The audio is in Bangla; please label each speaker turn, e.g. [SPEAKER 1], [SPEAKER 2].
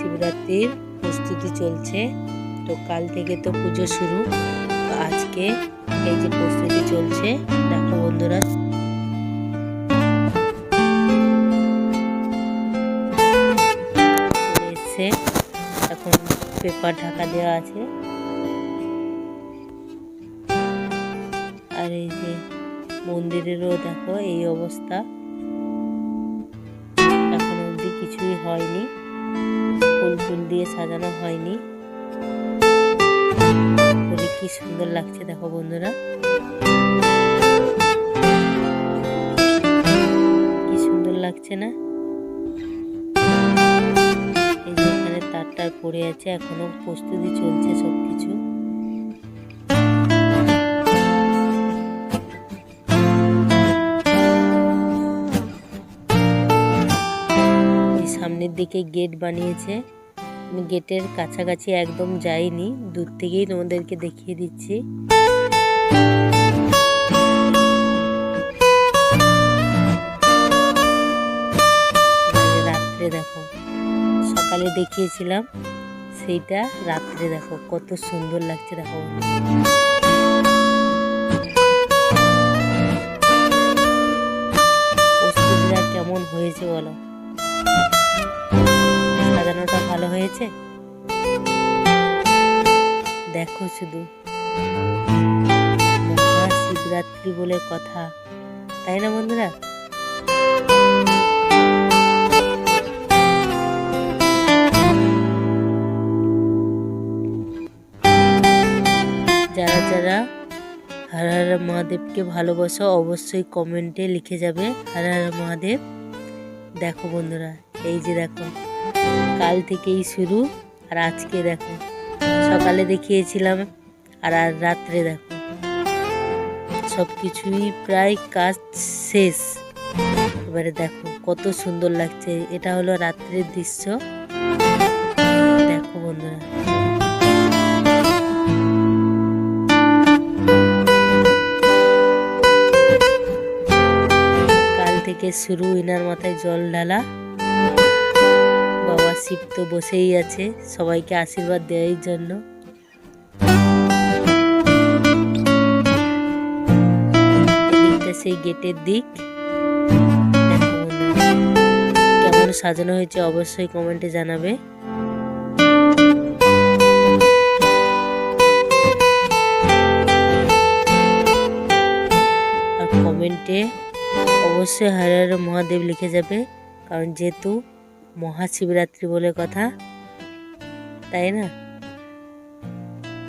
[SPEAKER 1] মহাশিবরাত্রির প্রস্তুতি চলছে। তো কাল থেকে তো পুজো শুরু। তো আজকে এই যে প্রস্তুতি চলছে, দেখো বন্ধুরা। চলে এসছে, এখন পেপার ঢাকা দেওয়া আছে। আর এই যে মন্দিরেরও দেখো এই অবস্থা, এখন অবধি কিছুই হয়নি, ফুল ফুল দিয়ে সাজানো হয়নি। কি সুন্দর লাগছে দেখো বন্ধুরা, কি সুন্দর লাগছে না? এই যে এখানে তারটার পড়ে আছে, এখনো প্রস্তুতি চলছে সবকিছু। সামনের দিকে গেট বানিয়েছে, আমি গেটের কাছাকাছি একদম যাইনি, দূর থেকেই তোমাদেরকে দেখিয়ে দিচ্ছি। রাত্রে দেখো, সকালে দেখিয়েছিলাম সেইটা, রাত্রে দেখো কত সুন্দর লাগছে। দেখো প্রস্তুতিটা কেমন হয়েছে বলো, সাজানোটা ভালো হয়েছে? দেখো শুধু, মহাশিবরাত্রি বলে কথা, তাই না বন্ধুরা? যারা যারা হর হর মহাদেবকে ভালোবাসো অবশ্যই কমেন্টে লিখে যাবে হর হর মহাদেব। দেখো বন্ধুরা, এই যে দেখো কাল থেকেই শুরু, আর আজকে দেখো সকালে দেখিয়েছিলাম, আর রাত্রে দেখো সব কিছুই প্রায় কাজ শেষ। এবারে দেখো কত সুন্দর লাগছে, এটা হলো রাত্রের দৃশ্য। দেখো বন্ধুরা, কাল থেকে শুরু ইনার মাথায় জল ঢালা। বাবা শিব তো বসেই আছে সবাইকে আশীর্বাদ দেওয়ার জন্য। এদিকটা সেই গেটের দিক। কেমন সাজানো হয়েছে অবশ্যই কমেন্টে জানাবে। আর কমেন্টে অবশ্যই হর হর মহাদেব লিখে যাবে, কারণ যেহেতু মহাশিবরাত্রি বলে কথা, তাই না?